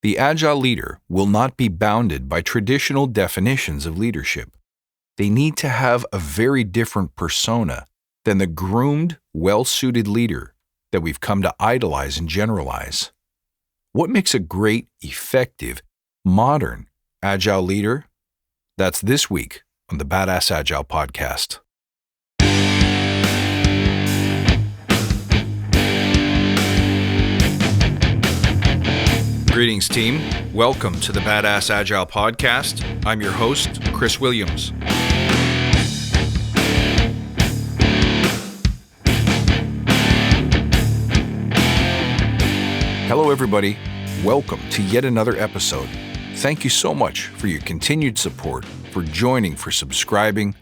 The Agile leader will not be bounded by traditional definitions of leadership. They need to have a very different persona than the groomed, well-suited leader that we've come to idolize and generalize. What makes a great, effective, modern Agile leader? That's this week on the Badass Agile podcast. Greetings, team. Welcome to the Badass Agile podcast. I'm your host, Chris Williams. Hello, everybody. Welcome to yet another episode. Thank you so much for your continued support, for joining, for subscribing,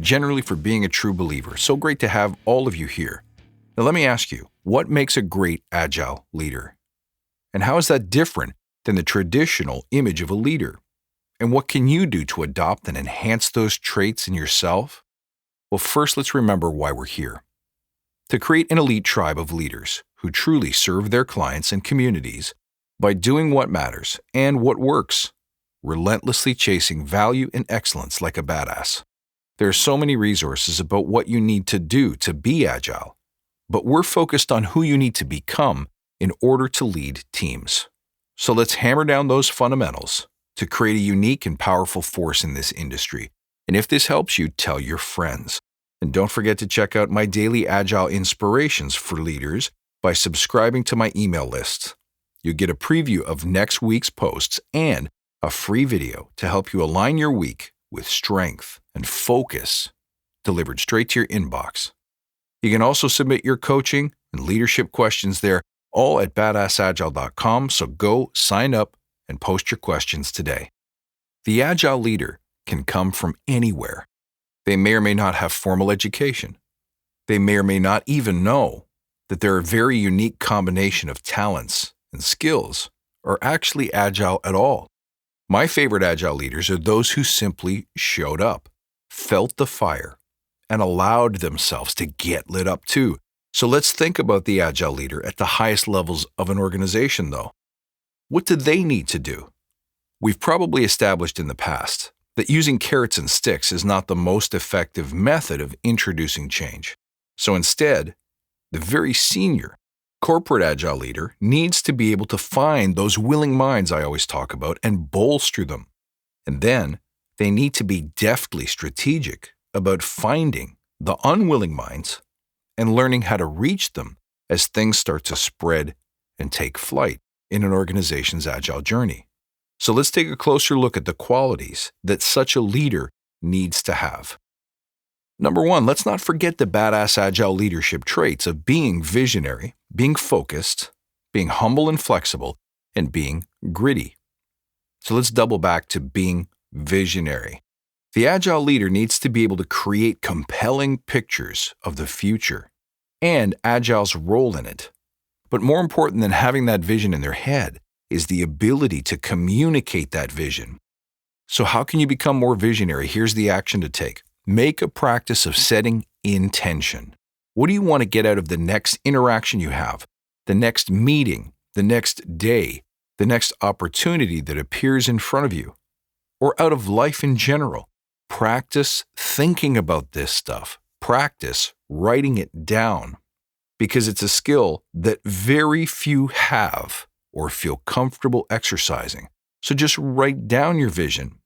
generally for being a true believer. So great to have all of you here. Now, let me ask you, what makes a great Agile leader? And how is that different than the traditional image of a leader? And what can you do to adopt and enhance those traits in yourself? Well, first, let's remember why we're here. To create an elite tribe of leaders who truly serve their clients and communities by doing what matters and what works, relentlessly chasing value and excellence like a badass. There are so many resources about what you need to do to be agile, but we're focused on who you need to become in order to lead teams. So let's hammer down those fundamentals to create a unique and powerful force in this industry. And if this helps you, tell your friends. And don't forget to check out my daily Agile inspirations for leaders by subscribing to my email list. You'll get a preview of next week's posts and a free video to help you align your week with strength and focus delivered straight to your inbox. You can also submit your coaching and leadership questions there, all at badassagile.com, so go sign up and post your questions today. The Agile leader can come from anywhere. They may or may not have formal education. They may or may not even know that there are a very unique combination of talents and skills are actually Agile at all. My favorite Agile leaders are those who simply showed up, felt the fire, and allowed themselves to get lit up too. So let's think about the Agile leader at the highest levels of an organization, though. What do they need to do? We've probably established in the past that using carrots and sticks is not the most effective method of introducing change. So instead, the very senior corporate Agile leader needs to be able to find those willing minds I always talk about and bolster them. And then they need to be deftly strategic about finding the unwilling minds and learning how to reach them as things start to spread and take flight in an organization's Agile journey. So let's take a closer look at the qualities that such a leader needs to have. Number one, let's not forget the badass Agile leadership traits of being visionary, being focused, being humble and flexible, and being gritty. So let's double back to being visionary. The Agile leader needs to be able to create compelling pictures of the future and Agile's role in it. But more important than having that vision in their head is the ability to communicate that vision. So how can you become more visionary? Here's the action to take. Make a practice of setting intention. What do you want to get out of the next interaction you have, the next meeting, the next day, the next opportunity that appears in front of you, or out of life in general? Practice thinking about this stuff. Practice writing it down, because it's a skill that very few have or feel comfortable exercising. So just write down your vision.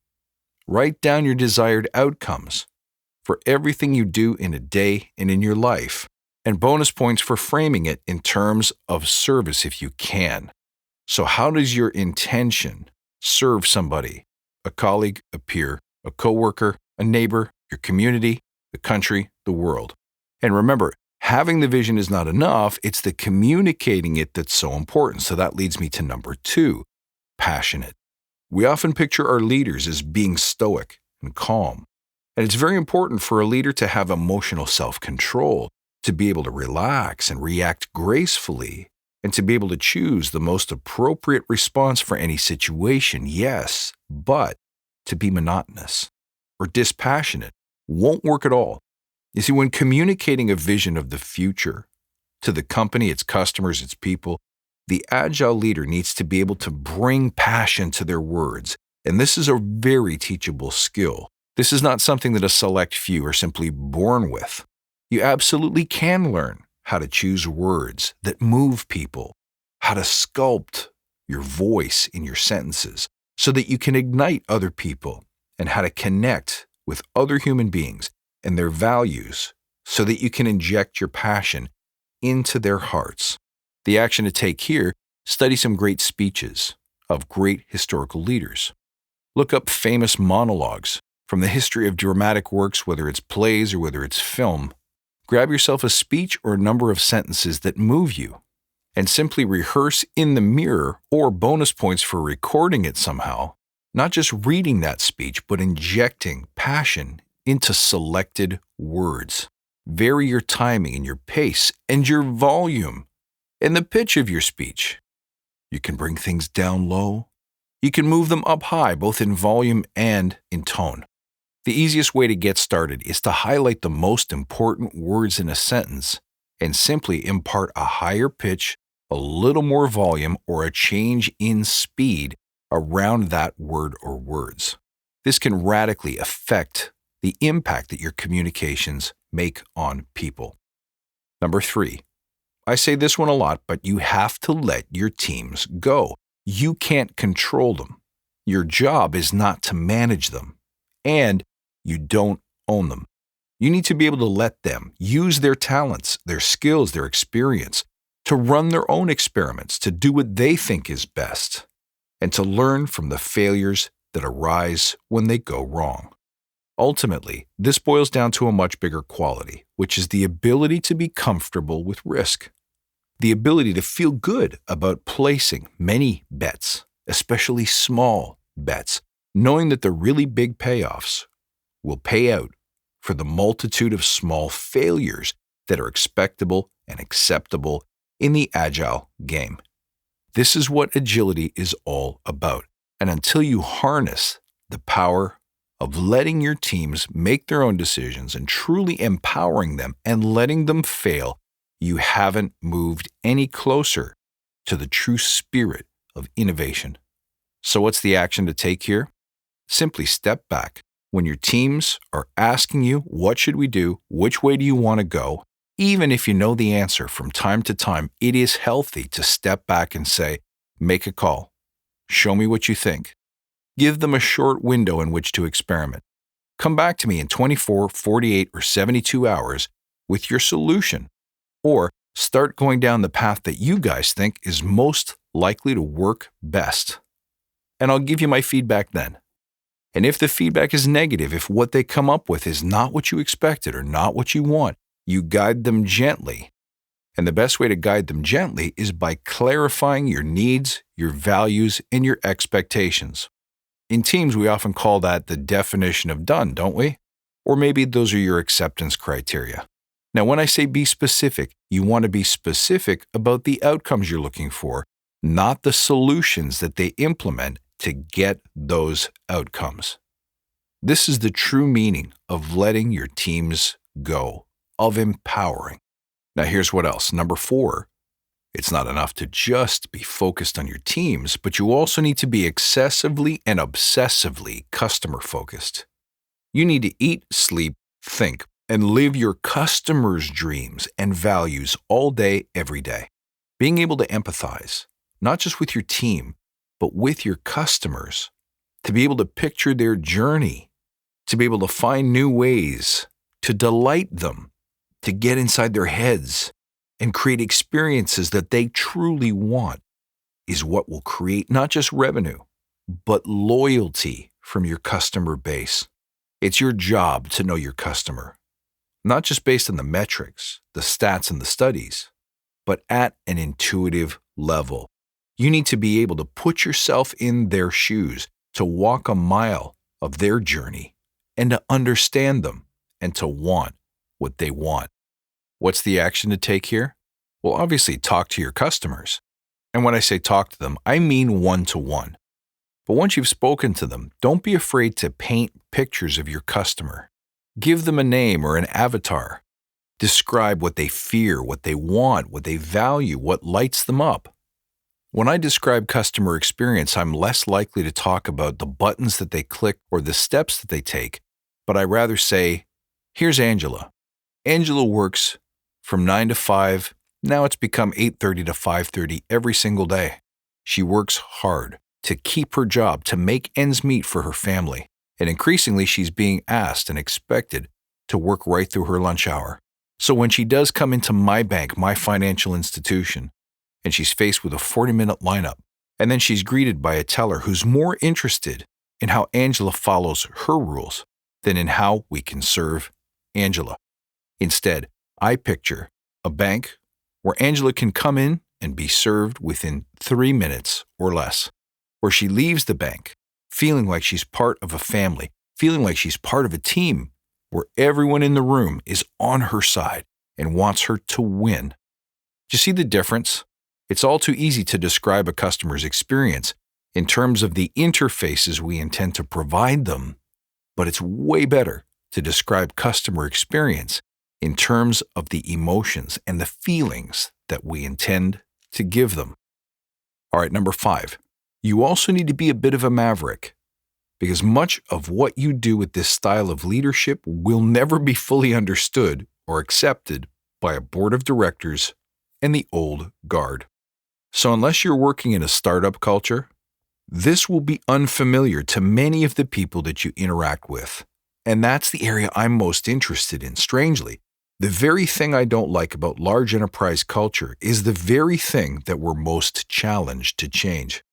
Write down your desired outcomes for everything you do in a day and in your life, and bonus points for framing it in terms of service if you can. So how does your intention serve somebody, a colleague, a peer, a coworker, a neighbor, your community, the country, the world? And remember, having the vision is not enough. It's the communicating it that's so important. So that leads me to number two, passionate. We often picture our leaders as being stoic and calm. And it's very important for a leader to have emotional self-control, to be able to relax and react gracefully, and to be able to choose the most appropriate response for any situation, yes, but to be monotonous or dispassionate won't work at all. You see, when communicating a vision of the future to the company, its customers, its people, The Agile leader needs to be able to bring passion to their words, and this is a very teachable skill. This is not something that a select few are simply born with. You absolutely can learn how to choose words that move people, how to sculpt your voice in your sentences so that you can ignite other people, and how to connect with other human beings and their values so that you can inject your passion into their hearts. The action to take here: study some great speeches of great historical leaders. Look up famous monologues from the history of dramatic works, whether it's plays or whether it's film. Grab yourself a speech or a number of sentences that move you, and simply rehearse in the mirror, or bonus points for recording it somehow, not just reading that speech, but injecting passion into selected words. Vary your timing and your pace and your volume and the pitch of your speech. You can bring things down low. You can move them up high, both in volume and in tone. The easiest way to get started is to highlight the most important words in a sentence and simply impart a higher pitch, a little more volume, or a change in speed around that word or words. This can radically affect the impact that your communications make on people. Number 3. I say this one a lot, but you have to let your teams go. You can't control them. Your job is not to manage them, and you don't own them. You need to be able to let them use their talents, their skills, their experience to run their own experiments, to do what they think is best, and to learn from the failures that arise when they go wrong. Ultimately, this boils down to a much bigger quality, which is the ability to be comfortable with risk. The ability to feel good about placing many bets, especially small bets, knowing that the really big payoffs will pay out for the multitude of small failures that are expectable and acceptable in the Agile game. This is what agility is all about. And until you harness the power of letting your teams make their own decisions and truly empowering them and letting them fail, you haven't moved any closer to the true spirit of innovation. So what's the action to take here? Simply step back. When your teams are asking you, what should we do? Which way do you want to go? Even if you know the answer from time to time, it is healthy to step back and say, make a call. Show me what you think. Give them a short window in which to experiment. Come back to me in 24, 48, or 72 hours with your solution. Or start going down the path that you guys think is most likely to work best. And I'll give you my feedback then. And if the feedback is negative, if what they come up with is not what you expected or not what you want, you guide them gently. And the best way to guide them gently is by clarifying your needs, your values, and your expectations. In teams, we often call that the definition of done, don't we? Or maybe those are your acceptance criteria. Now, when I say be specific, you want to be specific about the outcomes you're looking for, not the solutions that they implement to get those outcomes. This is the true meaning of letting your teams go, of empowering. Now, here's what else. Number 4, it's not enough to just be focused on your teams, but you also need to be excessively and obsessively customer-focused. You need to eat, sleep, think, and live your customers' dreams and values all day, every day. Being able to empathize, not just with your team, but with your customers, to be able to picture their journey, to be able to find new ways, to delight them, to get inside their heads and create experiences that they truly want, is what will create not just revenue, but loyalty from your customer base. It's your job to know your customer, not just based on the metrics, the stats, and the studies, but at an intuitive level. You need to be able to put yourself in their shoes, to walk a mile of their journey, and to understand them, and to want what they want. What's the action to take here? Well, obviously, talk to your customers. And when I say talk to them, I mean one-to-one. But once you've spoken to them, don't be afraid to paint pictures of your customer. Give them a name or an avatar. Describe what they fear, what they want, what they value, what lights them up. When I describe customer experience, I'm less likely to talk about the buttons that they click or the steps that they take, but I rather say, here's Angela. Angela works from 9 to 5. Now it's become 8:30 to 5:30 every single day. She works hard to keep her job, to make ends meet for her family. And increasingly, she's being asked and expected to work right through her lunch hour. So when she does come into my bank, my financial institution, and she's faced with a 40-minute lineup, and then she's greeted by a teller who's more interested in how Angela follows her rules than in how we can serve Angela. Instead, I picture a bank where Angela can come in and be served within 3 minutes or less, where she leaves the bank feeling like she's part of a family, feeling like she's part of a team, where everyone in the room is on her side and wants her to win. Do you see the difference? It's all too easy to describe a customer's experience in terms of the interfaces we intend to provide them, but it's way better to describe customer experience in terms of the emotions and the feelings that we intend to give them. All right, number 5. You also need to be a bit of a maverick, because much of what you do with this style of leadership will never be fully understood or accepted by a board of directors and the old guard. So unless you're working in a startup culture, this will be unfamiliar to many of the people that you interact with. And that's the area I'm most interested in, strangely. The very thing I don't like about large enterprise culture is the very thing that we're most challenged to change.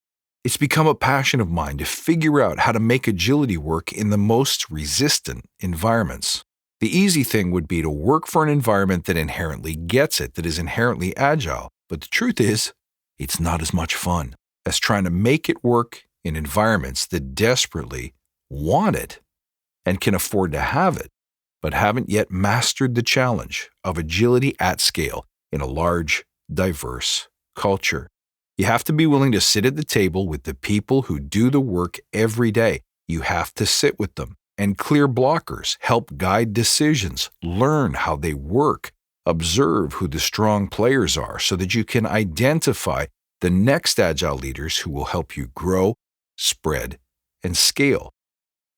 It's become a passion of mine to figure out how to make agility work in the most resistant environments. The easy thing would be to work for an environment that inherently gets it, that is inherently agile. But the truth is, it's not as much fun as trying to make it work in environments that desperately want it and can afford to have it, but haven't yet mastered the challenge of agility at scale in a large, diverse culture. You have to be willing to sit at the table with the people who do the work every day. You have to sit with them and clear blockers, help guide decisions, learn how they work, observe who the strong players are so that you can identify the next agile leaders who will help you grow, spread, and scale.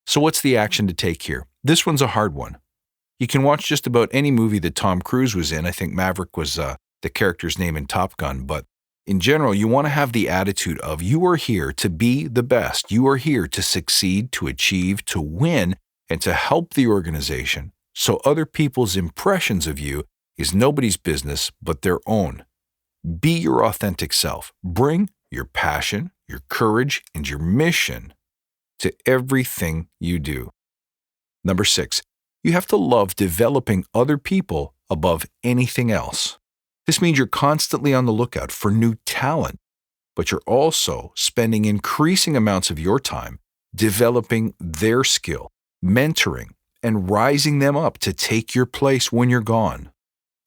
So what's the action to take here? This one's a hard one. You can watch just about any movie that Tom Cruise was in. I think Maverick was the character's name in Top Gun, but in general, you want to have the attitude of you are here to be the best. You are here to succeed, to achieve, to win, and to help the organization. So other people's impressions of you is nobody's business but their own. Be your authentic self. Bring your passion, your courage, and your mission to everything you do. Number 6, you have to love developing other people above anything else. This means you're constantly on the lookout for new talent, but you're also spending increasing amounts of your time developing their skill, mentoring, and rising them up to take your place when you're gone.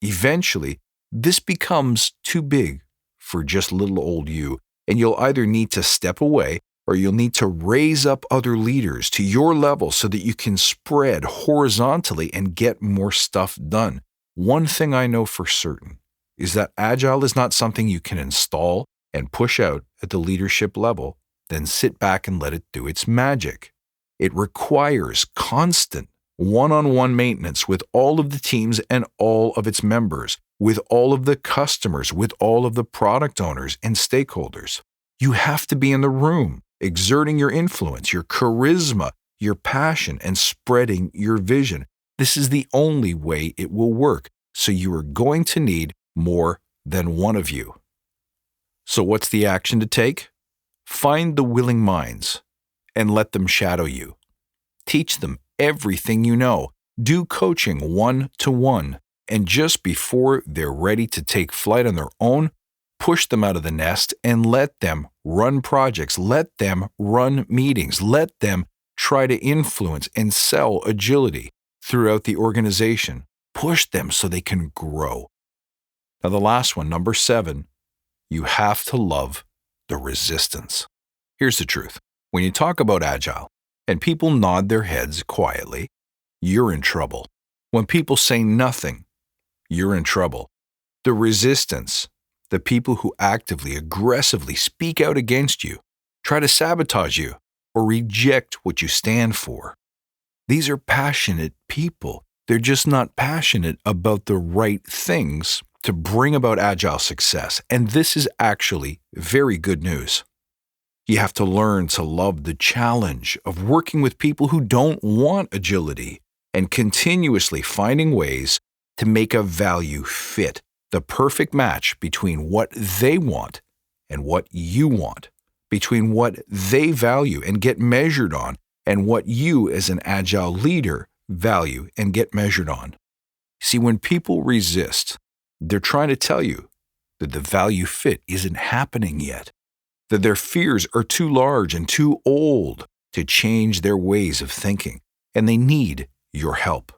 Eventually, this becomes too big for just little old you, and you'll either need to step away or you'll need to raise up other leaders to your level so that you can spread horizontally and get more stuff done. One thing I know for certain is that Agile is not something you can install and push out at the leadership level, then sit back and let it do its magic. It requires constant one-on-one maintenance with all of the teams and all of its members, with all of the customers, with all of the product owners and stakeholders. You have to be in the room, exerting your influence, your charisma, your passion, and spreading your vision. This is the only way it will work, so you are going to need more than one of you. So what's the action to take? Find the willing minds and let them shadow you. Teach them everything you know. Do coaching one-to-one, and just before they're ready to take flight on their own, push them out of the nest and let them run projects, let them run meetings, let them try to influence and sell agility throughout the organization. Push them so they can grow. Now the last one, number 7, you have to love the resistance. Here's the truth. When you talk about Agile and people nod their heads quietly, you're in trouble. When people say nothing, you're in trouble. The resistance The people who actively, aggressively speak out against you, try to sabotage you, or reject what you stand for. These are passionate people. They're just not passionate about the right things to bring about agile success. And this is actually very good news. You have to learn to love the challenge of working with people who don't want agility and continuously finding ways to make a value fit, the perfect match between what they want and what you want, between what they value and get measured on and what you as an agile leader value and get measured on. See, when people resist, they're trying to tell you that the value fit isn't happening yet, that their fears are too large and too old to change their ways of thinking, and they need your help.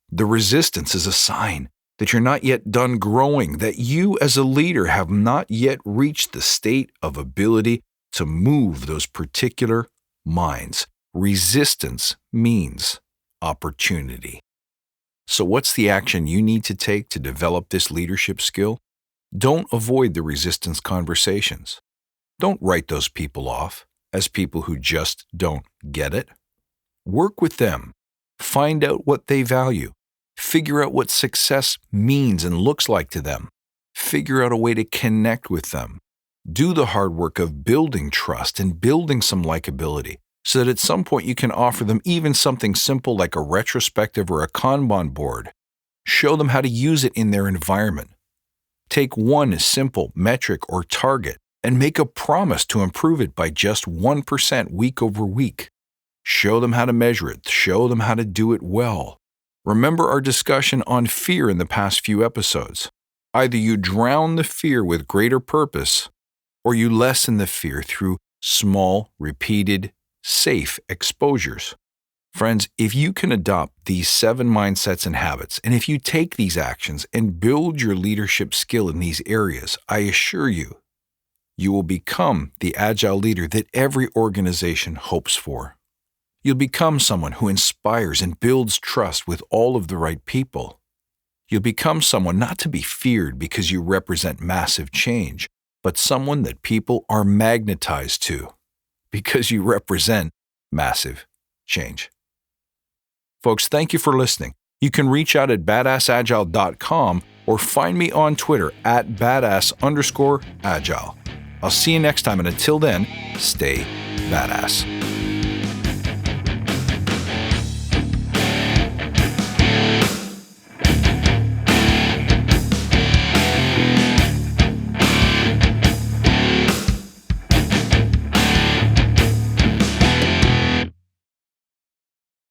The resistance is a sign that you're not yet done growing, that you as a leader have not yet reached the state of ability to move those particular minds. Resistance means opportunity. So what's the action you need to take to develop this leadership skill? Don't avoid the resistance conversations. Don't write those people off as people who just don't get it. Work with them. Find out what they value. Figure out what success means and looks like to them. Figure out a way to connect with them. Do the hard work of building trust and building some likability so that at some point you can offer them even something simple like a retrospective or a Kanban board. Show them how to use it in their environment. Take one simple metric or target and make a promise to improve it by just 1% week over week. Show them how to measure it. Show them how to do it well. Remember our discussion on fear in the past few episodes. Either you drown the fear with greater purpose, or you lessen the fear through small, repeated, safe exposures. Friends, if you can adopt these 7 mindsets and habits, and if you take these actions and build your leadership skill in these areas, I assure you, you will become the agile leader that every organization hopes for. You'll become someone who inspires and builds trust with all of the right people. You'll become someone not to be feared because you represent massive change, but someone that people are magnetized to because you represent massive change. Folks, thank you for listening. You can reach out at badassagile.com or find me on Twitter at badass_agile. I'll see you next time, and until then, stay badass.